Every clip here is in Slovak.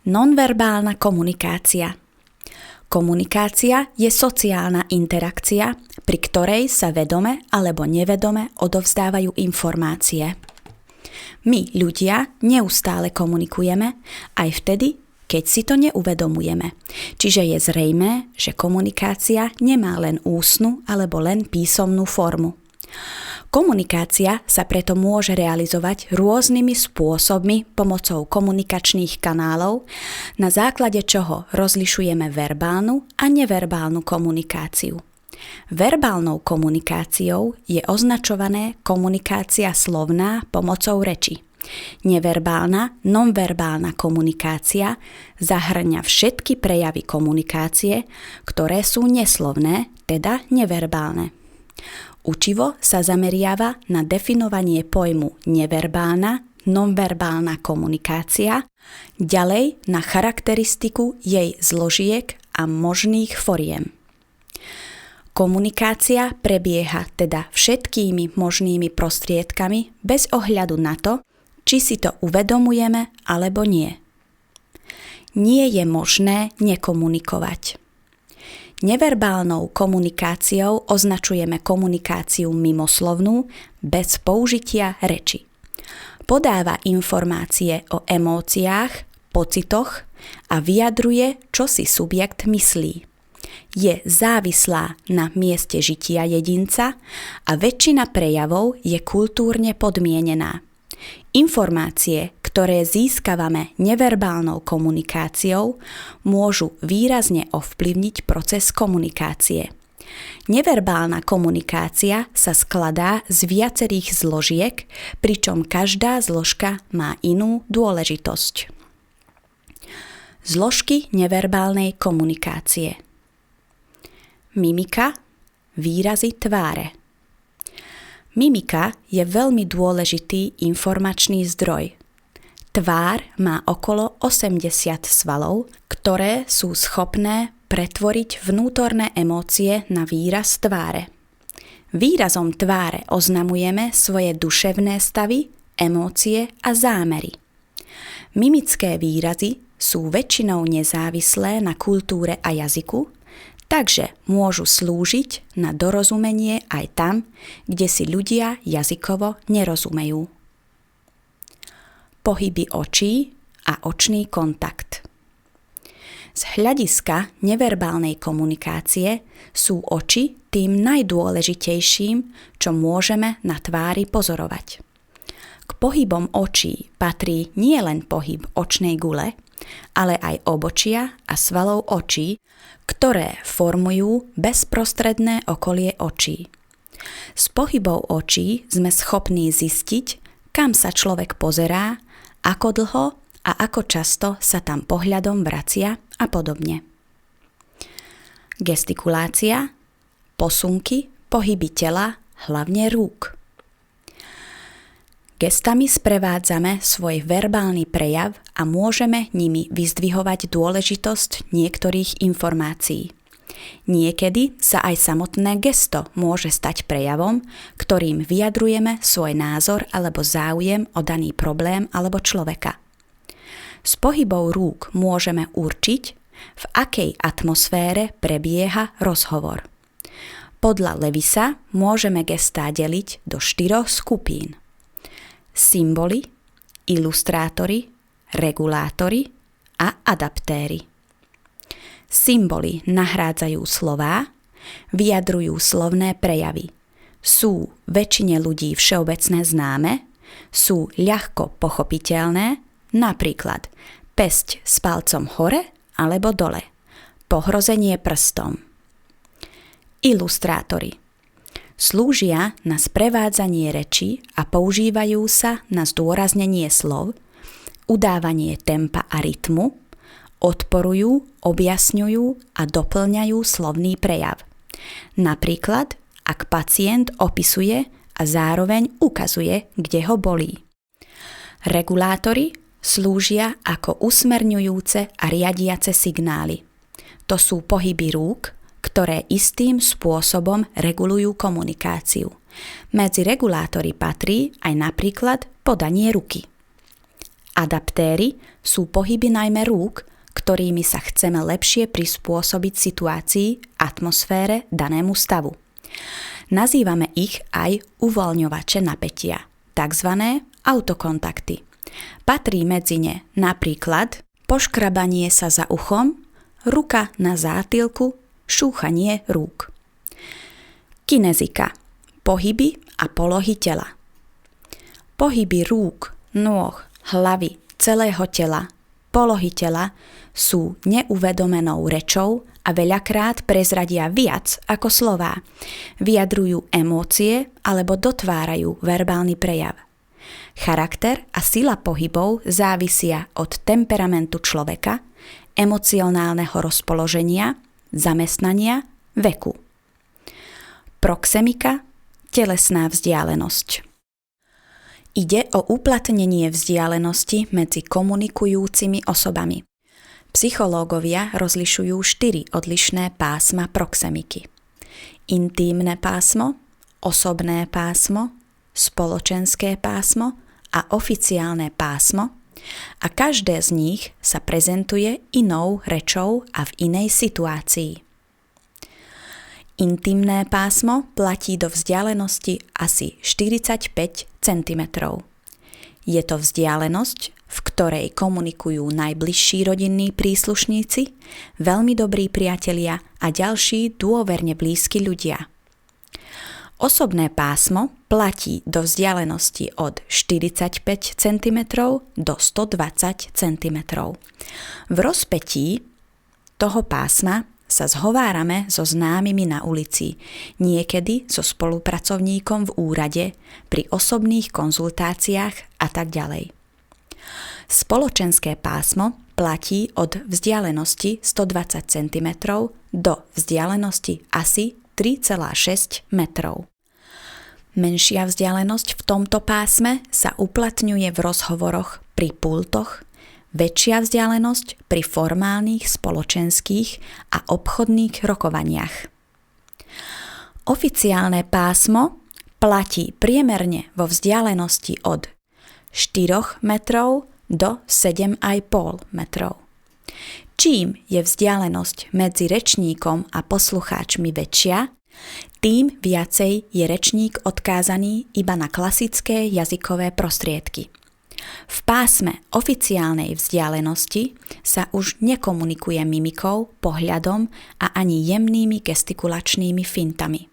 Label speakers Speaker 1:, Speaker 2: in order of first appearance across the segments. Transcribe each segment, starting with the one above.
Speaker 1: Nonverbálna komunikácia. Komunikácia je sociálna interakcia, pri ktorej sa vedome alebo nevedome odovzdávajú informácie. My, ľudia, neustále komunikujeme, aj vtedy, keď si to neuvedomujeme. Čiže je zrejmé, že komunikácia nemá len ústnu alebo len písomnú formu. Komunikácia sa preto môže realizovať rôznymi spôsobmi pomocou komunikačných kanálov, na základe čoho rozlišujeme verbálnu a neverbálnu komunikáciu. Verbálnou komunikáciou je označované komunikácia slovná pomocou reči. Neverbálna, nonverbálna komunikácia zahŕňa všetky prejavy komunikácie, ktoré sú neslovné, teda neverbálne. Učivo sa zameriava na definovanie pojmu neverbálna, nonverbálna komunikácia, ďalej na charakteristiku jej zložiek a možných foriem. Komunikácia prebieha teda všetkými možnými prostriedkami bez ohľadu na to, či si to uvedomujeme alebo nie. Nie je možné nekomunikovať. Neverbálnou komunikáciou označujeme komunikáciu mimoslovnú bez použitia reči. Podáva informácie o emóciách, pocitoch a vyjadruje, čo si subjekt myslí. Je závislá na mieste žitia jedinca a väčšina prejavov je kultúrne podmienená. Informácie, ktoré získavame neverbálnou komunikáciou, môžu výrazne ovplyvniť proces komunikácie. Neverbálna komunikácia sa skladá z viacerých zložiek, pričom každá zložka má inú dôležitosť. Zložky neverbálnej komunikácie. Mimika, výrazy tváre. Mimika je veľmi dôležitý informačný zdroj. Tvár má okolo 80 svalov, ktoré sú schopné pretvoriť vnútorné emócie na výraz tváre. Výrazom tváre oznamujeme svoje duševné stavy, emócie a zámery. Mimické výrazy sú väčšinou nezávislé na kultúre a jazyku, takže môžu slúžiť na dorozumenie aj tam, kde si ľudia jazykovo nerozumejú. Pohyby očí a očný kontakt. Z hľadiska neverbálnej komunikácie sú oči tým najdôležitejším, čo môžeme na tvári pozorovať. K pohybom očí patrí nielen pohyb očnej gule, ale aj obočia a svalov očí, ktoré formujú bezprostredné okolie očí. Z pohybov očí sme schopní zistiť, kam sa človek pozerá, ako dlho a ako často sa tam pohľadom vracia a podobne. Gestikulácia, posunky, pohyby tela, hlavne rúk. Gestami sprevádzame svoj verbálny prejav a môžeme nimi vyzdvihovať dôležitosť niektorých informácií. Niekedy sa aj samotné gesto môže stať prejavom, ktorým vyjadrujeme svoj názor alebo záujem o daný problém alebo človeka. S pohybou rúk môžeme určiť, v akej atmosfére prebieha rozhovor. Podľa Lewisa môžeme gestá deliť do 4 skupín. Symboly, ilustrátory, regulátory a adaptéry. Symboly nahrádzajú slová, vyjadrujú slovné prejavy. Sú väčšine ľudí všeobecne známe, sú ľahko pochopiteľné, napríklad päsť s palcom hore alebo dole, pohrozenie prstom. Ilustrátory slúžia na sprevádzanie reči a používajú sa na zdôraznenie slov, udávanie tempa a rytmu, odporujú, objasňujú a doplňajú slovný prejav. Napríklad, ak pacient opisuje a zároveň ukazuje, kde ho bolí. Regulátory slúžia ako usmerňujúce a riadiace signály. To sú pohyby rúk, ktoré istým spôsobom regulujú komunikáciu. Medzi regulátory patrí aj napríklad podanie ruky. Adaptéry sú pohyby najmä rúk, ktorými sa chceme lepšie prispôsobiť situácii, atmosfére, danému stavu. Nazývame ich aj uvoľňovače napätia, tzv. Autokontakty. Patrí medzi ne napríklad poškrabanie sa za uchom, ruka na zátilku, šúchanie rúk. Kinezika. Pohyby a polohy tela. Pohyby rúk, nôh, hlavy, celého tela, polohy tela sú neuvedomenou rečou a veľakrát prezradia viac ako slová. Vyjadrujú emócie alebo dotvárajú verbálny prejav. Charakter a sila pohybov závisia od temperamentu človeka, emocionálneho rozpoloženia, zamestnania, veku. Proxemika, telesná vzdialenosť. Ide o uplatnenie vzdialenosti medzi komunikujúcimi osobami. Psychológovia rozlišujú 4 odlišné pásma proxemiky. Intímne pásmo, osobné pásmo, spoločenské pásmo a oficiálne pásmo a každé z nich sa prezentuje inou rečou a v inej situácii. Intimné pásmo platí do vzdialenosti asi 45 cm. Je to vzdialenosť, v ktorej komunikujú najbližší rodinní príslušníci, veľmi dobrí priatelia a ďalší dôverne blízki ľudia. Osobné pásmo platí do vzdialenosti od 45 cm do 120 cm. V rozpätí toho pásma sa zhovárame so známymi na ulici, niekedy so spolupracovníkom v úrade, pri osobných konzultáciách a tak ďalej. Spoločenské pásmo platí od vzdialenosti 120 cm do vzdialenosti asi 3,6 metrov. Menšia vzdialenosť v tomto pásme sa uplatňuje v rozhovoroch pri pultoch, väčšia vzdialenosť pri formálnych, spoločenských a obchodných rokovaniach. Oficiálne pásmo platí priemerne vo vzdialenosti od 4 metrov do 7,5 metrov. Čím je vzdialenosť medzi rečníkom a poslucháčmi väčšia, tým viacej je rečník odkázaný iba na klasické jazykové prostriedky. V pásme oficiálnej vzdialenosti sa už nekomunikuje mimikou, pohľadom a ani jemnými gestikulačnými fintami.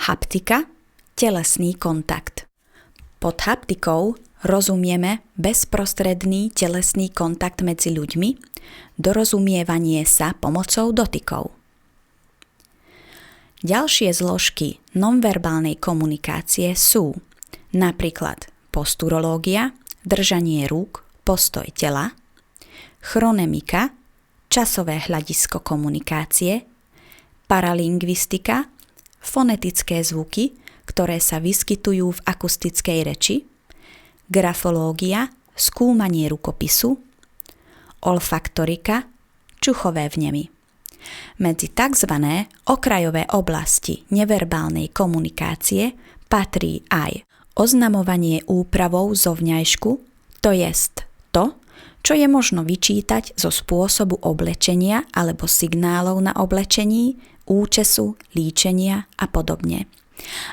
Speaker 1: Haptika, telesný kontakt. Pod haptikou rozumieme bezprostredný telesný kontakt medzi ľuďmi, dorozumievanie sa pomocou dotykov. Ďalšie zložky nonverbálnej komunikácie sú napríklad posturológia, držanie rúk, postoj tela, chronemika, časové hľadisko komunikácie, paralingvistika, fonetické zvuky, ktoré sa vyskytujú v akustickej reči, grafológia, skúmanie rukopisu, olfaktorika, čuchové vnemy. Medzi tzv. Okrajové oblasti neverbálnej komunikácie patrí aj oznamovanie úpravou zovňajšku, to jest to, čo je možno vyčítať zo spôsobu oblečenia alebo signálov na oblečení, účesu, líčenia a podobne.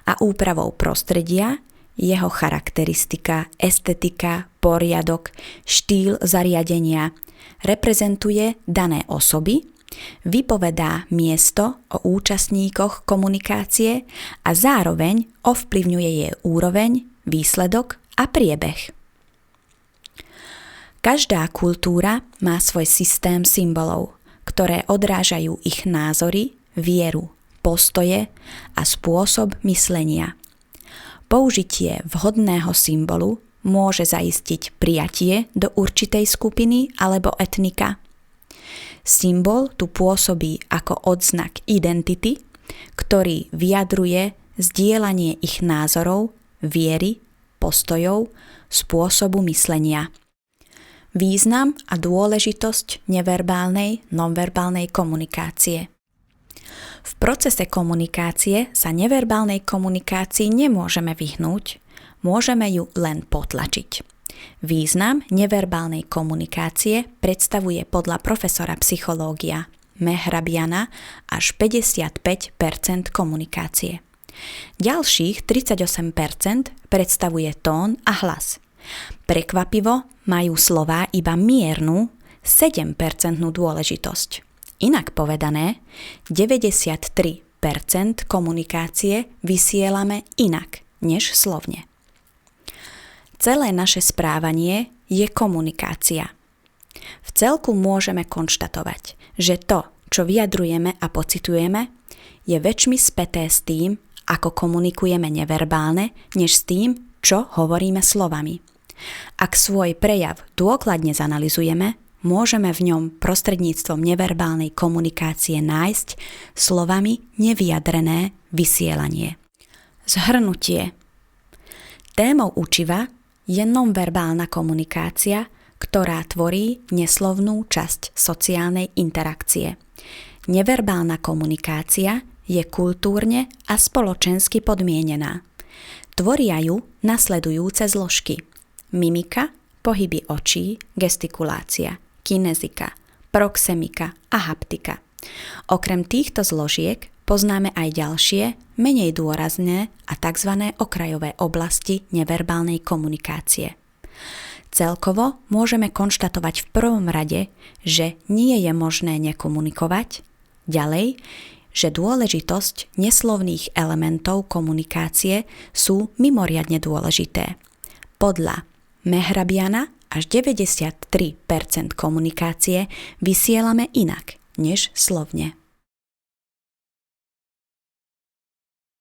Speaker 1: A úpravou prostredia, jeho charakteristika, estetika, poriadok, štýl zariadenia reprezentuje dané osoby, vypovedá miesto o účastníkoch komunikácie a zároveň ovplyvňuje jej úroveň, výsledok a priebeh. Každá kultúra má svoj systém symbolov, ktoré odrážajú ich názory, vieru, postoje a spôsob myslenia. Použitie vhodného symbolu môže zaistiť prijatie do určitej skupiny alebo etnika. Symbol tu pôsobí ako odznak identity, ktorý vyjadruje zdieľanie ich názorov, viery, postojov, spôsobu myslenia. Význam a dôležitosť neverbálnej, nonverbálnej komunikácie. V procese komunikácie sa neverbálnej komunikácii nemôžeme vyhnúť, môžeme ju len potlačiť. Význam neverbálnej komunikácie predstavuje podľa profesora psychológia Mehrabiana až 55% komunikácie. Ďalších 38% predstavuje tón a hlas. Prekvapivo majú slová iba miernu 7% dôležitosť. Inak povedané, 93% komunikácie vysielame inak než slovne. Celé naše správanie je komunikácia. V celku môžeme konštatovať, že to, čo vyjadrujeme a pociťujeme, je väčšmi späté s tým, ako komunikujeme neverbálne, než s tým, čo hovoríme slovami. Ak svoj prejav dôkladne zanalyzujeme, môžeme v ňom prostredníctvom neverbálnej komunikácie nájsť slovami nevyjadrené vysielanie. Zhrnutie. Témou učiva je nonverbálna komunikácia, ktorá tvorí neslovnú časť sociálnej interakcie. Neverbálna komunikácia je kultúrne a spoločensky podmienená. Tvoria ju nasledujúce zložky: mimika, pohyby očí, gestikulácia, kinezika, proxemika a haptika. Okrem týchto zložiek poznáme aj ďalšie, menej dôrazné a tzv. Okrajové oblasti neverbálnej komunikácie. Celkovo môžeme konštatovať v prvom rade, že nie je možné nekomunikovať, ďalej, že dôležitosť neslovných elementov komunikácie sú mimoriadne dôležité. Podľa Mehrabiana až 93% komunikácie vysielame inak než slovne.